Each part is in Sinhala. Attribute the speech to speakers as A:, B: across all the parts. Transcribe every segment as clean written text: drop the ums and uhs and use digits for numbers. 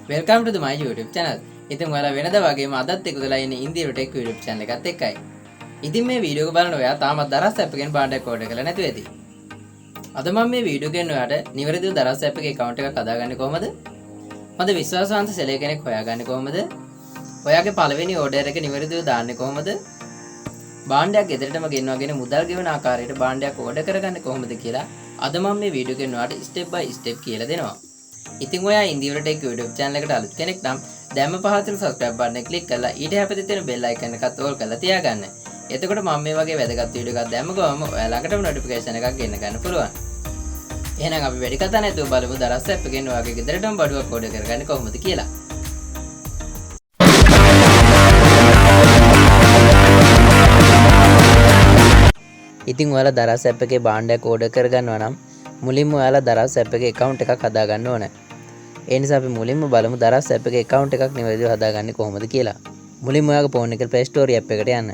A: Welcome to my YouTube channel. ඉතින් ඔයාලා වෙනද වගේම අදත් එකතුලා ඉන්නේ ඉන්දියානු ටෙක් YouTube channel එකත් එක්කයි. ඉතින් මේ වීඩියෝ එක බලන ඔයා තාමත් දරස් app එකෙන් භාණ්ඩයක් order කරලා නැතුව ඇති. අද මම මේ වීඩියෝ එකෙන් ඔයාලට නිවැරදිව දරස් app එකේ account එකක් හදාගන්නේ කොහමද? හොඳ විශ්වාසවන්ත සෙලර් කෙනෙක් හොයාගන්නේ කොහමද? ඔයාගේ පළවෙනි order එක නිවැරදිව දාන්නේ කොහමද? භාණ්ඩයක් ගෙදරටම ගෙන්නවගෙන මුදල් ගෙවන ආකාරයට භාණ්ඩයක් order කරගන්නේ කොහොමද කියලා අද මම මේ වීඩියෝ එකෙන් ඔයාලට step by step කියලා දෙනවා. ඉතින් ඔයා ඉන්දියානු ටෙක් YouTube channel එකට අලුත් කෙනෙක් නම් දැම්ම පහළ තියෙන subscribe button එක click කරලා ඊට හැපෙතේ තියෙන bell icon එකත් all කරලා තියාගන්න. එතකොට මම මේ වගේ වැදගත් වීඩියෝ එකක් දැම්ම ගමන් ඔයා ළඟටම notification එකක් ගෙන්න ගන්න පුළුවන්. එහෙනම් අපි වැඩි කතා නැතුව බලමු දරස් app එකෙන් ඔයාගේ ගෙදරටම බඩුවක් order කරගන්නේ කොහොමද කියලා. ඉතින් ඔයාලා දරස් app එකේ භාණ්ඩයක් order කරගන්නවා නම් මුලින්ම ඔයාලා දරස් app එකේ account එකක් හදාගන්න ඕන. ඒ නිසා අපි මුලින්ම බලමු දරස් app එකේ account එකක් නිවැරදිව හදාගන්නේ කොහොමද කියලා. මුලින්ම ඔයාගේ phone එකේ Play Store app එකට යන්න.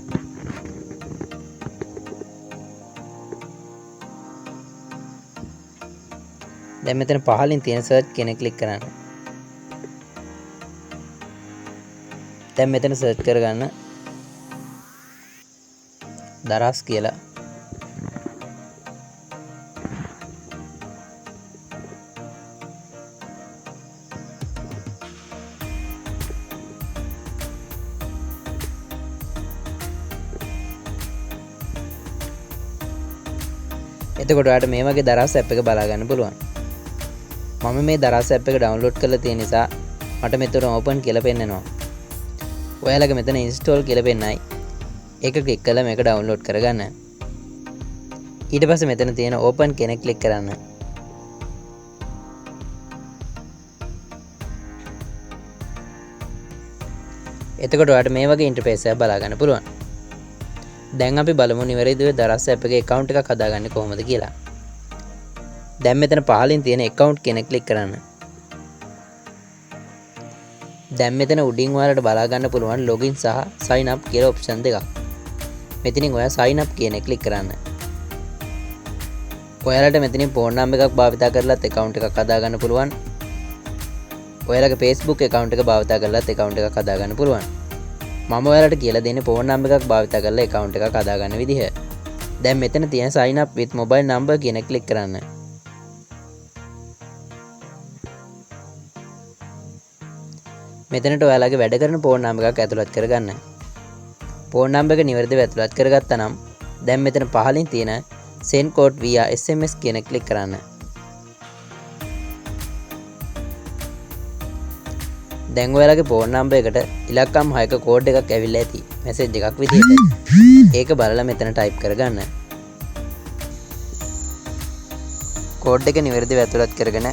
A: දැන් මෙතන පහළින් තියෙන search කියන එක click කරන්න. දැන් මෙතන search කරගන්න දරස් කියලා. එතකොට ඔයාලට මේ වගේ දරස් app එක බලා ගන්න පුළුවන්. මම මේ දරස් app එක download කරලා තියෙන නිසා මට මෙතන open කියලා පෙන්නනවා. ඔයාලගේ මෙතන install කියලා පෙන්නයි. ඒක click කරලා මේක download කරගන්න. ඊට පස්සේ මෙතන තියෙන open කියන එක click කරන්න. එතකොට ඔයාලට මේ වගේ interface එකක් බලා ගන්න පුළුවන්. දැන් අපි බලමු නිවැරදිව දරස් app එකේ account එකක් හදාගන්නේ කොහොමද කියලා. දැන් මෙතන පහළින් තියෙන account කියන එක click කරන්න. දැන් මෙතන උඩින් ඔයාලට බලා ගන්න පුළුවන් login සහ sign up කියලා option දෙකක්. මෙතනින් ඔයා sign up කියන එක click කරන්න. ඔයාලට මෙතනින් phone number එකක් භාවිතා කරලාත් account එකක් හදාගන්න පුළුවන්. ඔයාලගේ Facebook account එක භාවිතා කරලාත් account එකක් හදාගන්න පුළුවන්. මම ඔයාලට කියලා දෙන්නේ phone number එකක් භාවිතා කරලා account එකක් හදාගන්න විදිහ. දැන් මෙතන තියෙන sign up with mobile number කියන එක click කරන්න. මෙතනට ඔයාලගේ වැඩ කරන phone number එකක් ඇතුළත් කරගන්න. phone number එක නිවැරදිව ඇතුළත් කරගත්තා නම් දැන් මෙතන පහළින් තියෙන send code via SMS කියන එක click කරන්න. දැන් ඔයාලගේ phone number එකට ඉලක්කම් 6ක කෝඩ් එකක් ඇවිල්ලා ඇති message එකක් විදිහට. ඒක බලලා මෙතන type කරගන්න. කෝඩ් එක නිවැරදිව ඇතුළත් කරගෙන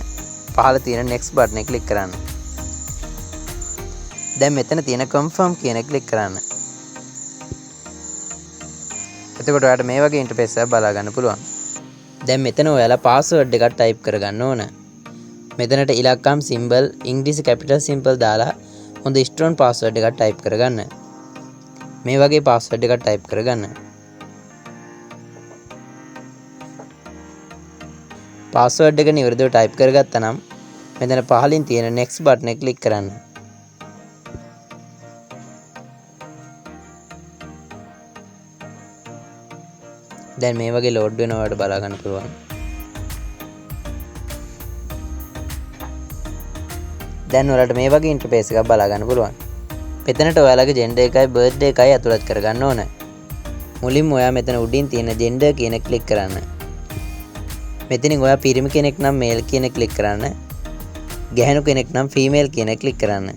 A: පහළ තියෙන next button එක click කරන්න. දැන් මෙතන තියෙන confirm කියන එක click කරන්න. එතකොට ඔයාලට මේ වගේ interface එකක් බලා ගන්න පුළුවන්. දැන් මෙතන ඔයාලා password එකක් type කරගන්න ඕන. මෙතනට ඉලක්කම් symbol ඉංග්‍රීසි capital symbol දාලා හොඳ strong password එකක් type කරගන්න. මේ වගේ password එකක් type කරගන්න. password එක නිවැරදිව type කරගත්තා නම් මෙතන පහළින් තියෙන next button එක click කරන්න. දැන් මේ වගේ load වෙනවට බලා ගන්න පුළුවන්. දැන් ඔයාලට මේ වගේ interface එකක් බලා ගන්න පුළුවන්. මෙතනට ඔයාලගේ gender එකයි birthday එකයි ඇතුළත් කරගන්න ඕන. මුලින්ම ඔයා මෙතන උඩින් තියෙන gender කියන එක click කරන්න. මෙතනින් ඔයා පිරිමි කෙනෙක් නම් male කියන එක click කරන්න. ගැහැණු කෙනෙක් නම් female කියන එක click කරන්න.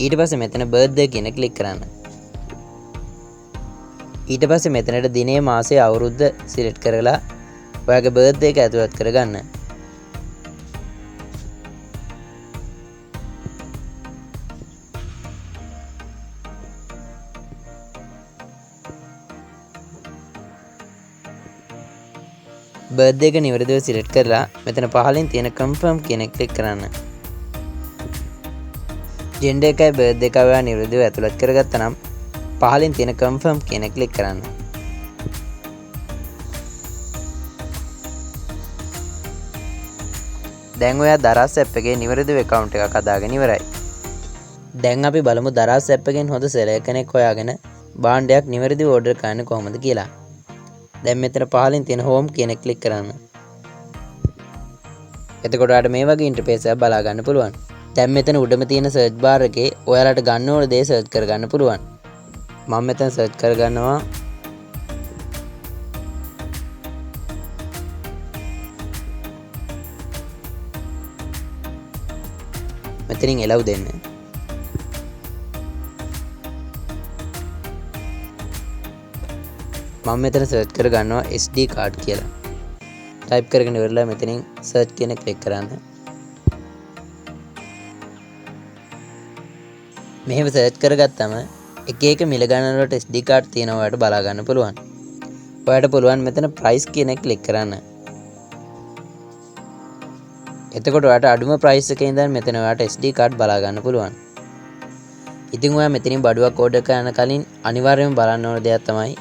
A: ඊට පස්සේ මෙතන birthday කියන එක click කරන්න. ඊට පස්සේ මෙතනට දිනේ මාසේ අවුරුද්ද select කරලා ඔයාගේ birthday එක ඇතුළත් කරගන්න. birthday එක නිවැරදිව select කරලා මෙතන පහළින් තියෙන confirm කියන එක click කරන්න. gender එකයි birthday එකයි ඔයා නිවැරදිව ඇතුළත් කරගත්තා නම් පහළින් තියෙන confirm කියන එක click කරන්න. දැන් ඔයා දරස් ඇප් එකේ නිවැරදිව account එකක් හදාගෙන ඉවරයි. දැන් අපි බලමු දරස් ඇප් එකෙන් හොඳ සෙලර් කෙනෙක් හොයාගෙන භාණ්ඩයක් නිවැරදිව ඕඩර් කරන්න කොහොමද කියලා. දැන් මෙතන පහලින් තියෙන home කියන එක ක්ලික් කරන්න. එතකොට ඔයාලට මේ වගේ ඉන්ටර්ෆේස් එකක් බලා ගන්න පුළුවන්. දැන් මෙතන උඩම තියෙන සර්ච් බාර් එකේ ඔයාලට ගන්න ඕන දේ සර්ච් කරගන්න පුළුවන්. මම මෙතන සර්ච් කරගන්නවා මෙතනින් එලව් දෙන්න. මම මෙතන සර්ච් කරගන්නවා SD card කියලා. ටයිප් කරගෙන ඉවරලා මෙතනින් සර්ච් කියන ක්ලික් කරන්න. මෙහෙම සර්ච් කරගත්තම එක එක මිල ගණන් වලට SD card තියෙනවා ඔයාලට බලා ගන්න පුළුවන්. ඔයාලට පුළුවන් මෙතන price කියන එක ක්ලික් කරන්න. එතකොට ඔයාලට අඩුම price එකේ ඉඳන් මෙතන ඔයාලට SD card බලා ගන්න පුළුවන්. ඉතින් ඔයා මෙතනින් බඩුවක් order කරන කලින් අනිවාර්යයෙන්ම බලන්න ඕන දෙයක් තමයි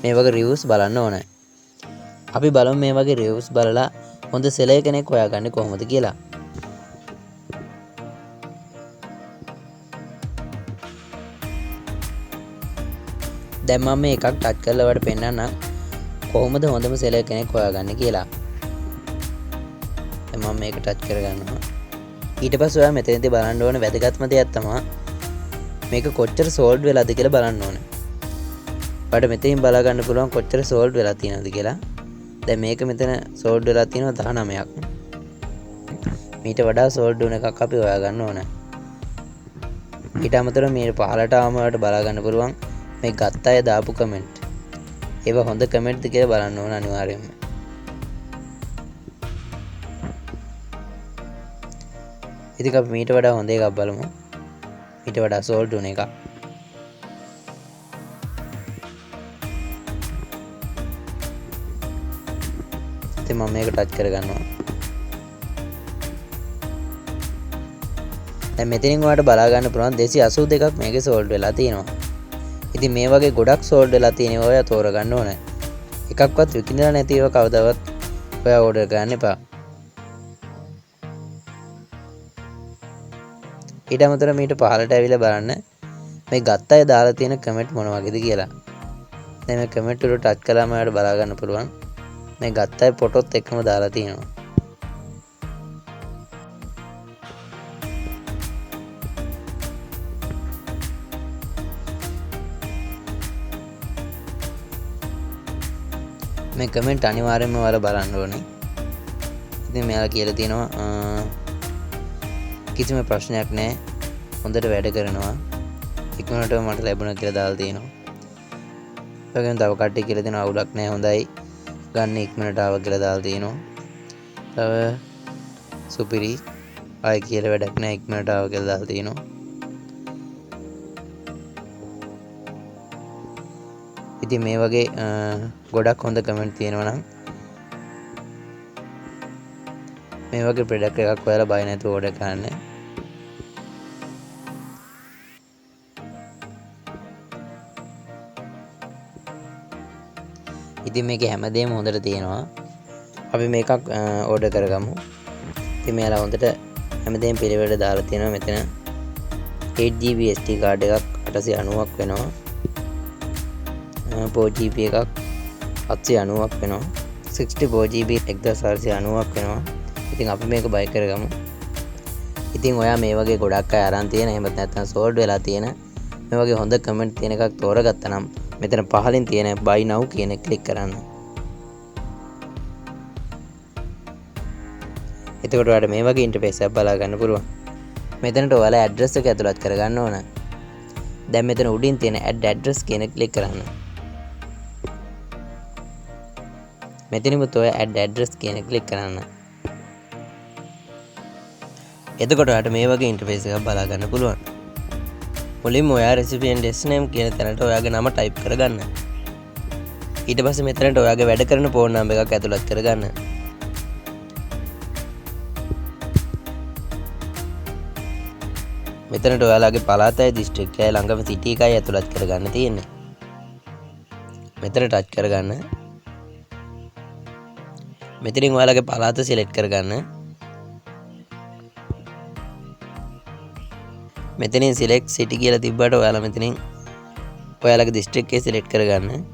A: මේ වගේ reviews බලන්න ඕන. අපි බලමු මේ වගේ reviews බලලා හොඳ seller කෙනෙක් හොයාගන්නේ කොහොමද කියලා. දැන් මම මේ එකක් ටච් කරලා ඔයාලට පෙන්නන්නම් කොහොමද හොඳම seller කෙනෙක් හොයාගන්නේ කියලා. දැන් මම මේක ටච් කරගන්නවා. ඊට පස්සේ ඔයා මෙතනදී බලන්න ඕන වැදගත්ම දෙයක් තමයි මේක කොච්චර sold වෙලාද කියලා බලන්න ඕනේ. ඔයාලට මෙතනින් බලා ගන්න පුළුවන් කොච්චර sold වෙලා තියෙනවද කියලා. දැන් මේක මෙතන sold වෙලා තියෙනවා 19ක්. මීට වඩා sold වෙන එකක් අපි හොයාගන්න ඕනේ. ඊට අමතරව මේ පහලට ආවම ඔයාලට බලා ගන්න පුළුවන් මේ ගත්ත අය දාපු කමෙන්ට්. ඒවා හොඳ කමෙන්ට්ද කියලා බලන්න ඕන අනිවාර්යයෙන්ම. ඉතින් අපි මීට වඩා හොඳ එකක් බලමු. ඊට වඩා sold වෙන එකක්. ඉතින් මම මේක ටච් කරගන්නවා. දැන් මෙතනින් ඔයාලට බලා ගන්න පුළුවන් 282ක් මේකේ sold වෙලා තියෙනවා. ඉතින් මේ වගේ ගොඩක් sold වෙලා තියෙනවා ඔයා තෝරගන්න ඕනේ. එකක්වත් විකිනලා නැතිව කවදාවත් ඔයා order කරන්න එපා. ඊට අමතරව මීට පහලට ඇවිල්ලා බලන්න මේ ගත්ත අය දාලා තියෙන කමෙන්ට් මොන වගේද කියලා. දැන් මේ කමෙන්ට් වල ටච් කළාම ඔයාලට බලා ගන්න පුළුවන් මේ ගත්ත අය ෆොටෝත් එක්කම දාලා තියෙනවා. මේ කමෙන්ට් අනිවාර්යයෙන්ම ඔයාලා බලන්න ඕනේ. ඉතින් මෙයාලා කියලා තියෙනවා කිසිම ප්‍රශ්නයක් නැහැ. හොඳට වැඩ කරනවා. ඉක්මනටම මට ලැබුණා කියලා දාලා තියෙනවා. ඒ වගේම තව කට්ටිය කියලා දෙනවා අවුලක් නැහැ හොඳයි. ගන්න ඉක්මනට ආවා කියලා දාලා තියෙනවා. තව සුපිරි ආයි කියලා වැඩක් නැහැ ඉක්මනට ආවා කියලා දාලා තියෙනවා. ඉතින් මේ වගේ ගොඩක් හොඳ කමෙන්ට් තියෙනවා නම් මේ වගේ ප්‍රොඩක්ට් එකක් ඔයාලා බය නැතුව ඕඩර් කරන්න. ඉතින් මේකේ හැමදේම හොඳට තියෙනවා. අපි මේකක් ඕඩර් කරගමු. ඉතින් මෙයාලා හොඳට හැමදේම පිළිවෙලට දාලා තියෙනවා. මෙතන 8GB SD card එකක් 890ක් වෙනවා. 4GB එකක් 790ක් වෙනවා. 64GB 1490ක් වෙනවා. ඉතින් අපි මේක බයි කරගමු. ඉතින් ඔයා මේ වගේ ගොඩක් අය අරන් තියෙන එහෙමත් නැත්නම් sold වෙලා තියෙන මේ වගේ හොඳ කමෙන්ට් තියෙන එකක් තෝරගත්තා නම් මෙතන පහලින් තියෙන buy now කියන එක ක්ලික් කරන්න. එතකොට ඔයාලට මේ වගේ ඉන්ටර්ෆේස් එකක් බලා ගන්න පුළුවන්. මෙතනට ඔයාලා ඇඩ්‍රස් එක ඇතුළත් කරගන්න ඕන. දැන් මෙතන උඩින් තියෙන add address කියන එක ක්ලික් කරන්න. මෙතනිමුත් ඔය add address කියන එක ක්ලික් කරන්න. එතකොට ඔයාලට මේ වගේ ඉන්ටර්ෆේස් එකක් බලා ගන්න පුළුවන්. මුලින්ම ඔයා recipient name කියන තැනට ඔයාගේ නම type කරගන්න. ඊට පස්සේ මෙතනට ඔයාගේ වැඩ කරන phone number එකක් ඇතුළත් කරගන්න. මෙතනට ඔයාලගේ පළාතයි දිස්ත්‍රික්කයයි ළඟම සිටි එකයි ඇතුළත් කරගන්න තියෙන්නේ. මෙතන ටච් කරගන්න. මෙතනින් ඔයාලගේ පළාත සිලෙක්ට් කරගන්න.
B: මෙතනින් select city කියලා තිබ්බට ඔයාලා මෙතනින් ඔයාලගේ district එක select කරගන්න.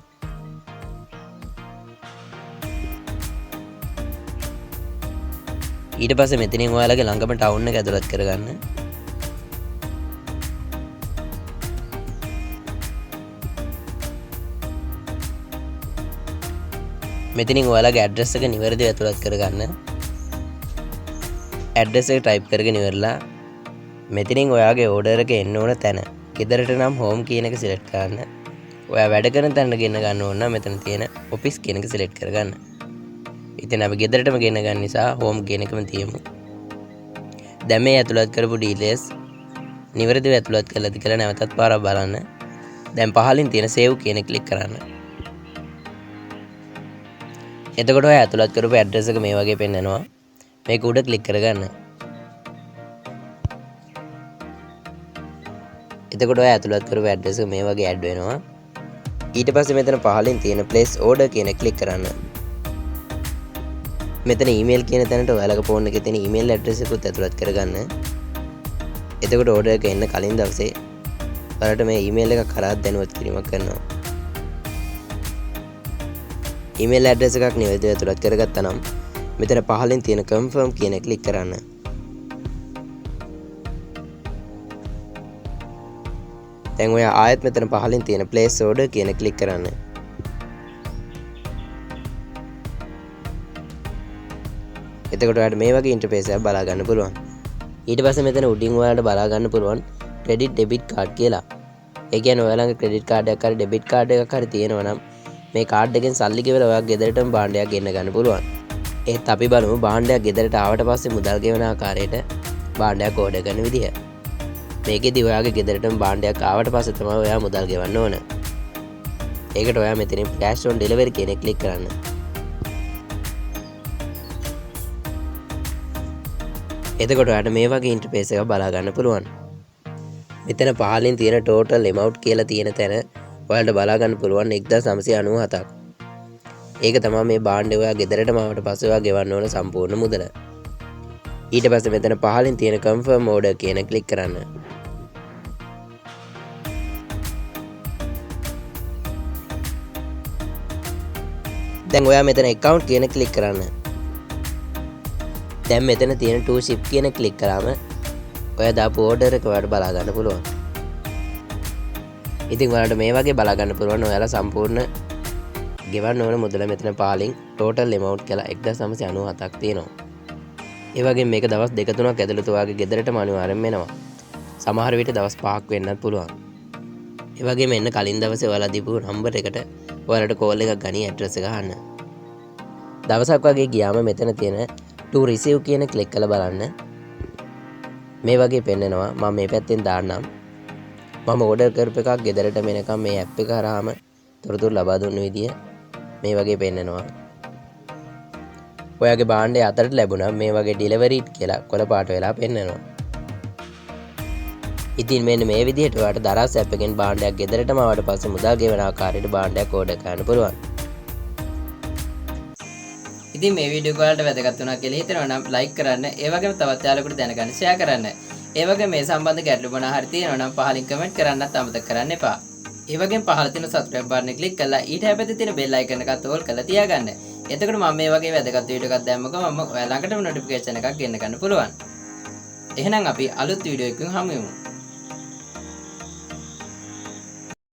B: ඊට පස්සේ මෙතනින් ඔයාලගේ ළඟම town එක ඇතුළත් කරගන්න. මෙතනින් ඔයාලගේ ඇඩ්‍රස් එක නිවැරදිව ඇතුළත් කරගන්න. ඇඩ්‍රස් එක ටයිප් කරගෙන ඉවරලා මෙතනින් ඔයාගේ ඕඩර් එක එන්න ඕන තැන ගෙදරට නම් හෝම් කියන එක සිලෙක්ට් කරන්න. ඔයා වැඩ කරන තැනට ගෙන්න ගන්න ඕන නම් මෙතන තියෙන ඔෆිස් කියන එක සිලෙක්ට් කරගන්න. ඉතින් අපි ගෙදරටම ගෙන්න ගන්න නිසා හෝම් කියන එකම තියමු. දැන් මේ ඇතුළත් කරපු ඩීටේල්ස් නිවැරදිව ඇතුළත් කරලාද කියලා නැවතත් පාරක් බලන්න. දැන් පහලින් තියෙන save කියන එක ක්ලික් කරන්න. එතකොට ඔය ඇතුළත් කරපු ඇඩ්‍රස් එක මේ වගේ පෙන්නනවා. මේක උඩ ක්ලික් කරගන්න. එතකොට ඔය ඇතුළත් කරපු ඇඩ්‍රස් එක මේ වගේ ඇඩ් වෙනවා. ඊට පස්සේ මෙතන පහලින් තියෙන place order කියන එක ක්ලික් කරන්න. මෙතන email කියන තැනට ඔයාලගේ ෆෝන් එකේ තියෙන email address එකත් ඇතුළත් කරගන්න. එතකොට order එක එන්න කලින් දවසේ ඔයාලට මේ email එක කරා දැනුවත් කිරීමක් කරනවා. email address එකක් නිවැරදිව ඇතුළත් කරගත්තා නම් මෙතන පහලින් තියෙන confirm කියන එක ක්ලික් කරන්න. දැන් ඔයා ආයෙත් මෙතන පහලින් තියෙන place order කියන එක ක්ලික් කරන්න. එතකොට ඔයාලට මේ වගේ ඉන්ටර්ෆේස් එකක් බලා ගන්න පුළුවන්. ඊට පස්සේ මෙතන උඩින් ඔයාලට බලා ගන්න පුළුවන් credit debit card කියලා. ඒ කියන්නේ ඔයාලගේ credit card එකක් හරි debit card එකක් හරි තියෙනවා නම් මේ කාඩ් එකෙන් සල්ලි ගෙවලා ඔයා ගෙදරටම භාණ්ඩයක් ගෙන්න ගන්න පුළුවන්. ඒත් අපි බලමු භාණ්ඩයක් ගෙදරට ආවට පස්සේ මුදල් ගෙවන ආකාරයට භාණ්ඩයක් ඕඩර් කරන විදිහ. මේකෙදි ඔයාගේ ගෙදරටම භාණ්ඩයක් ආවට පස්සේ තමයි ඔයා මුදල් ගෙවන්න ඕන. ඒකට ඔයා මෙතනින් cash on delivery කියන එක ක්ලික් කරන්න. එතකොට ඔයාට මේ වගේ ඉන්ටර්ෆේස් එකක් බලා ගන්න පුළුවන්. මෙතන පහලින් තියෙන total amount කියලා තියෙන තැන ඔයාලට බලා ගන්න පුළුවන් 1997ක්. ඒක තමයි මේ භාණ්ඩය ඔයා ගෙදරටම ආවට පස්සේ ඔයා ගෙවන්න ඕන සම්පූර්ණ මුදල. ඊට පස්සේ මෙතන පහලින් තියෙන confirm order කියන ක්ලික් කරන්න. දැන් ඔයා මෙතන account කියන ක්ලික් කරන්න. දැන් මෙතන තියෙන to ship කියන ක්ලික් කරාම ඔයා දාපු order එක ඔයාලට බලා ගන්න පුළුවන්. ඉතින් ඔයාලට මේ වගේ බලා ගන්න පුළුවන් ඔයාලා සම්පූර්ණ ගෙවන්න ඕන මුදල මෙතන පහලින් total amount කියලා 1997ක් තියෙනවා. ඒ වගේම මේක දවස් 2-3ක් ඇතුළත ඔයාගේ ගෙදරටම අනිවාර්යෙන් එනවා. සමහර විට දවස් 5ක් වෙන්නත් පුළුවන්. ඒ වගේම එන්න කලින් දවසේ ඔයාලා දීපු නම්බර් එකට ඔයාලට කෝල් එකක් ගනි ඇඩ්‍රස් එක අහන්න. දවසක් වගේ ගියාම මෙතන තියෙන to receive කියන ක්ලික් කරලා බලන්න. මේ වගේ පෙන්නනවා. මම මේ පැත්තෙන් දාන්නම්. මම ඕඩර් කරපු එකක් ගෙදරට මෙනකම් මේ ඇප් එක හරහාම තොරතුරු ලබා දුන්න විදිය මේ වගේ පෙන්නනවා. ඔයාගේ භාණ්ඩය අතරට ලැබුණා මේ වගේ ඩිලිවරිඩ් කියලා කොළ පාට වෙලා පෙන්නනවා. ඉතින් මෙන්න මේ විදිහට ඔයාලට දරස් ඇප් එකෙන් භාණ්ඩයක් ගෙදරටම ආවට පස්සේ මුදල් ගෙවන ආකාරයට භාණ්ඩයක් ඕඩර් කරන්න පුළුවන්.
A: ඉතින් මේ වීඩියෝ එක ඔයාලට වැදගත් වුණා කියලා හිතනවා නම් ලයික් කරන්න, ඒ වගේම තවත් යාළුවෙකුට දැනගන්න ෂෙයා කරන්න. ඒ වගේම මේ සම්බන්ධ ගැටලු මොනවා හරි තියෙනවා නම් පහලින් කමෙන්ට් කරන්නත් අමතක කරන්න එපා. ඒ වගේම පහළ තියෙන subscribe button එක ක්ලික් කරලා ඊට හැපැත්තේ තියෙන bell icon එකත් ඕල් කරලා තියාගන්න. එතකොට මම මේ වගේ වැදගත් වීඩියෝ එකක් දැම්මම මම ඔයා ළඟටම notification එකක් ගෙන්න ගන්න පුළුවන්. එහෙනම් අපි අලුත් වීඩියෝ එකකින් හමු වෙමු.